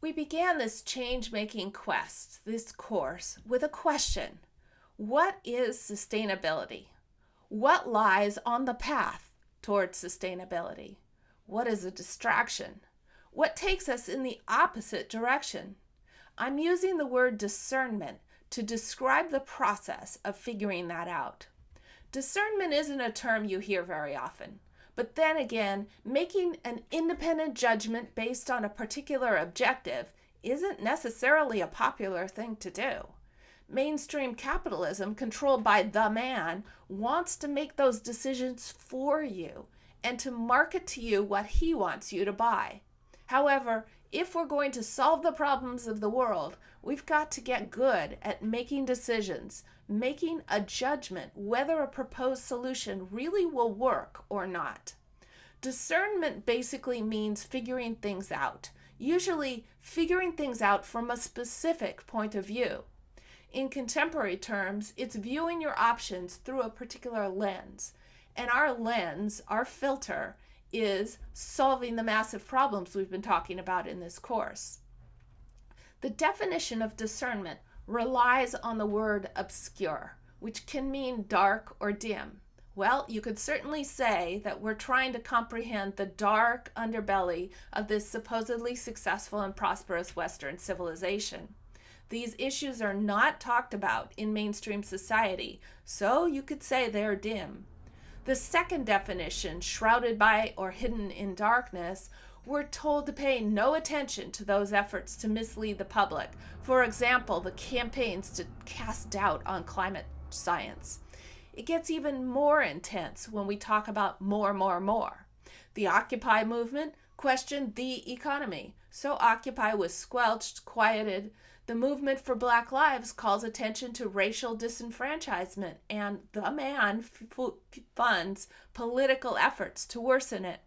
We began this change-making quest, this course, with a question. What is sustainability? What lies on the path towards sustainability? What is a distraction? What takes us in the opposite direction? I'm using the word discernment to describe the process of figuring that out. Discernment isn't a term you hear very often. But then again, making an independent judgment based on a particular objective isn't necessarily a popular thing to do. Mainstream capitalism, controlled by the man, wants to make those decisions for you and to market to you what he wants you to buy. However, if we're going to solve the problems of the world, we've got to get good at making decisions, making a judgment whether a proposed solution really will work or not. Discernment basically means figuring things out, usually figuring things out from a specific point of view. In contemporary terms, it's viewing your options through a particular lens. And our lens, our filter, is solving the massive problems we've been talking about in this course. The definition of discernment relies on the word obscure, which can mean dark or dim. Well, you could certainly say that we're trying to comprehend the dark underbelly of this supposedly successful and prosperous Western civilization. These issues are not talked about in mainstream society, so you could say they're dim. The second definition, shrouded by or hidden in darkness, we're told to pay no attention to those efforts to mislead the public. For example, the campaigns to cast doubt on climate science. It gets even more intense when we talk about more. The Occupy movement questioned the economy, so Occupy was squelched, quieted. The movement for Black Lives calls attention to racial disenfranchisement, and the man funds political efforts to worsen it.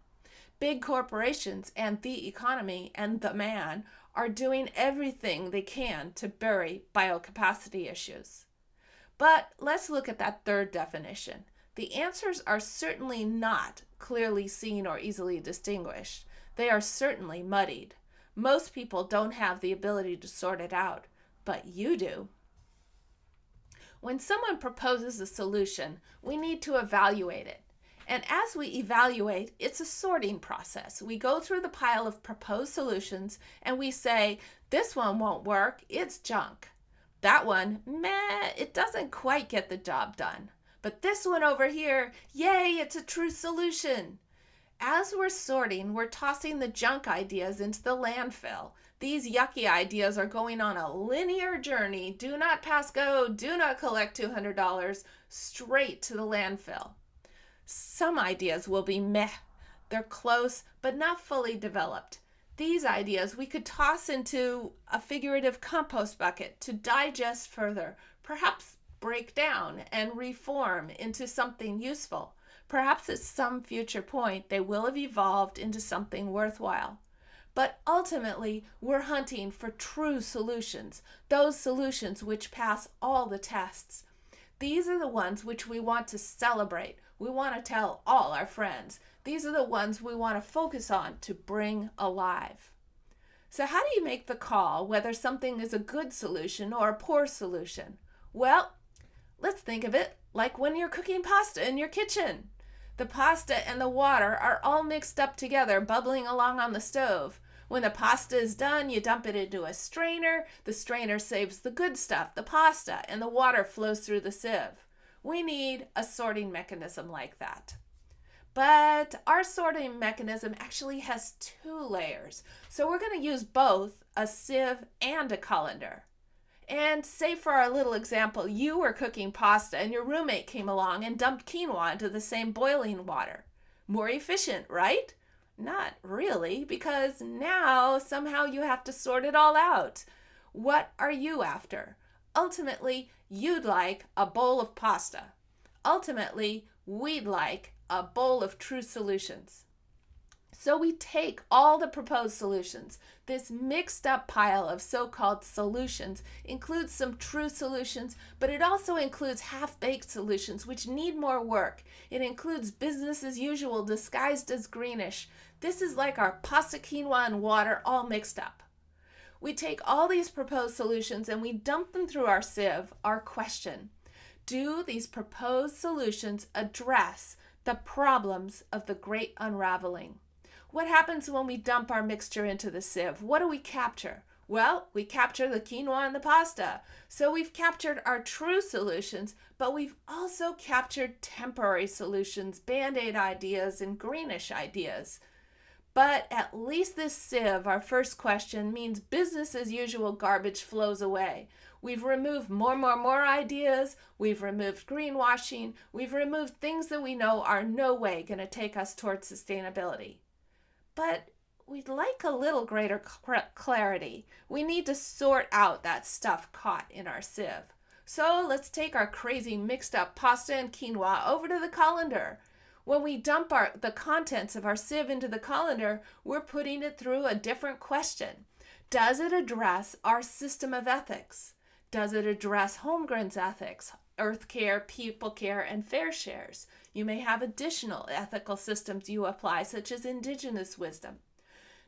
Big corporations and the economy and the man are doing everything they can to bury biocapacity issues. But let's look at that third definition. The answers are certainly not clearly seen or easily distinguished. They are certainly muddied. Most people don't have the ability to sort it out, but you do. When someone proposes a solution, we need to evaluate it. And as we evaluate, it's a sorting process. We go through the pile of proposed solutions and we say, this one won't work, it's junk. That one, meh, it doesn't quite get the job done. But this one over here, yay, it's a true solution. As we're sorting, we're tossing the junk ideas into the landfill. These yucky ideas are going on a linear journey. Do not pass go, do not collect $200, straight to the landfill. Some ideas will be meh. They're close, but not fully developed. These ideas we could toss into a figurative compost bucket to digest further, perhaps break down and reform into something useful. Perhaps at some future point they will have evolved into something worthwhile. But ultimately, we're hunting for true solutions, those solutions which pass all the tests. These are the ones which we want to celebrate. We want to tell all our friends. These are the ones we want to focus on to bring alive. So how do you make the call whether something is a good solution or a poor solution? Well, let's think of it like when you're cooking pasta in your kitchen. The pasta and the water are all mixed up together, bubbling along on the stove. When the pasta is done, you dump it into a strainer. The strainer saves the good stuff, the pasta, and the water flows through the sieve. We need a sorting mechanism like that. But our sorting mechanism actually has two layers. So we're going to use both a sieve and a colander. And say for our little example, you were cooking pasta and your roommate came along and dumped quinoa into the same boiling water. More efficient, right? Not really, because now somehow you have to sort it all out. What are you after? Ultimately, you'd like a bowl of pasta. Ultimately, we'd like a bowl of true solutions. So we take all the proposed solutions. This mixed up pile of so-called solutions includes some true solutions, but it also includes half-baked solutions which need more work. It includes business as usual disguised as greenish. This is like our pasta, quinoa, and water all mixed up. We take all these proposed solutions and we dump them through our sieve. Our question: do these proposed solutions address the problems of the great unraveling? What happens when we dump our mixture into the sieve? What do we capture? Well, we capture the quinoa and the pasta. So we've captured our true solutions, but we've also captured temporary solutions, band-aid ideas, and greenish ideas. But at least this sieve, our first question, means business as usual garbage flows away. We've removed more ideas. We've removed greenwashing. We've removed things that we know are no way going to take us towards sustainability. But we'd like a little greater clarity. We need to sort out that stuff caught in our sieve. So let's take our crazy mixed up pasta and quinoa over to the colander. When we dump the contents of our sieve into the colander, we're putting it through a different question. Does it address our system of ethics? Does it address Holmgren's ethics, earth care, people care, and fair shares? You may have additional ethical systems you apply, such as indigenous wisdom.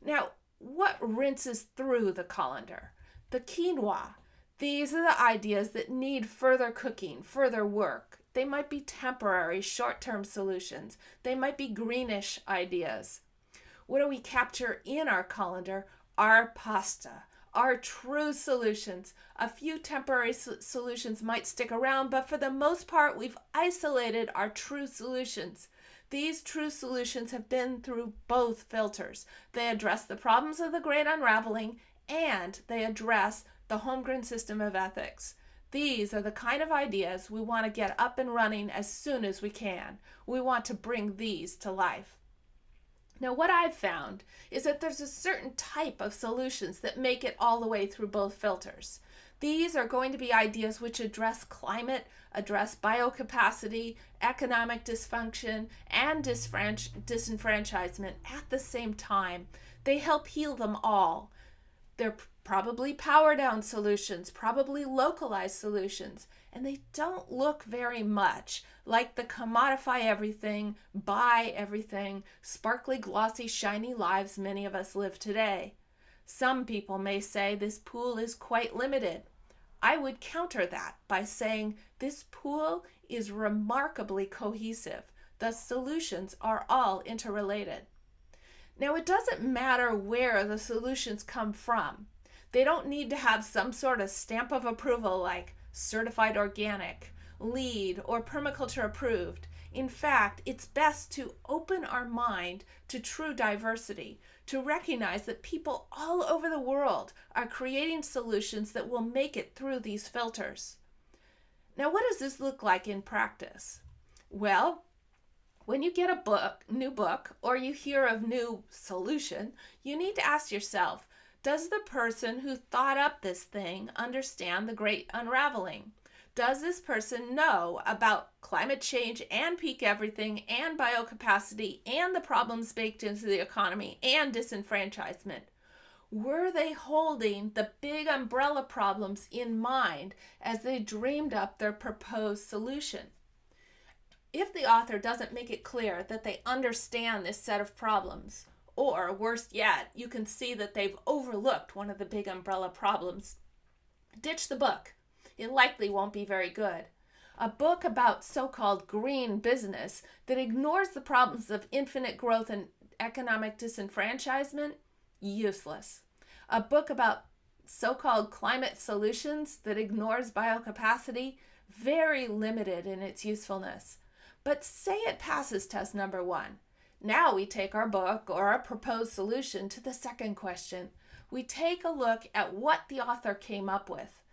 Now, what rinses through the colander? The quinoa. These are the ideas that need further cooking, further work. They might be temporary, short-term solutions. They might be greenish ideas. What do we capture in our colander? Our pasta, our true solutions. A few temporary solutions might stick around, but for the most part, we've isolated our true solutions. These true solutions have been through both filters. They address the problems of the great unraveling, and they address the Holmgren system of ethics. These are the kind of ideas we want to get up and running as soon as we can. We want to bring these to life. Now, what I've found is that there's a certain type of solutions that make it all the way through both filters. These are going to be ideas which address climate, address biocapacity, economic dysfunction, and disenfranchisement at the same time. They help heal them all. They're probably power down solutions, probably localized solutions, and they don't look very much like the commodify everything, buy everything, sparkly, glossy, shiny lives many of us live today. Some people may say this pool is quite limited. I would counter that by saying this pool is remarkably cohesive. The solutions are all interrelated. Now, it doesn't matter where the solutions come from. They don't need to have some sort of stamp of approval like certified organic, LEED, or permaculture approved. In fact, it's best to open our mind to true diversity, to recognize that people all over the world are creating solutions that will make it through these filters. Now, what does this look like in practice? Well, when you get a new book, or you hear of new solution, you need to ask yourself, does the person who thought up this thing understand the great unraveling? Does this person know about climate change and peak everything and biocapacity and the problems baked into the economy and disenfranchisement? Were they holding the big umbrella problems in mind as they dreamed up their proposed solution? If the author doesn't make it clear that they understand this set of problems, or worse yet, you can see that they've overlooked one of the big umbrella problems, ditch the book. It likely won't be very good. A book about so-called green business that ignores the problems of infinite growth and economic disenfranchisement, useless. A book about so-called climate solutions that ignores biocapacity, very limited in its usefulness. But say it passes test number 1. Now we take our book or our proposed solution to the second question. We take a look at what the author came up with.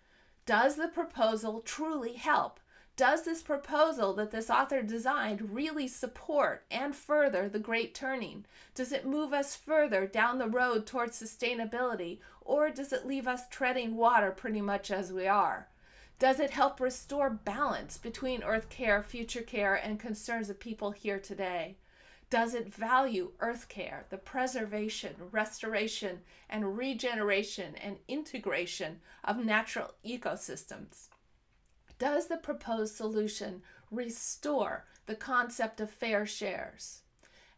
Does the proposal truly help? Does this proposal that this author designed really support and further the great turning? Does it move us further down the road towards sustainability, or does it leave us treading water pretty much as we are? Does it help restore balance between earth care, future care, and concerns of people here today? Does it value earth care, the preservation, restoration, and regeneration and integration of natural ecosystems? Does the proposed solution restore the concept of fair shares?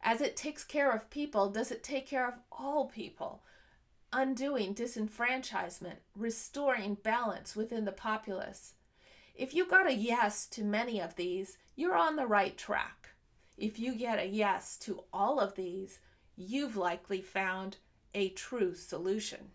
As it takes care of people, does it take care of all people? undoing disenfranchisement, restoring balance within the populace. If you got a yes to many of these, you're on the right track. If you get a yes to all of these, you've likely found a true solution.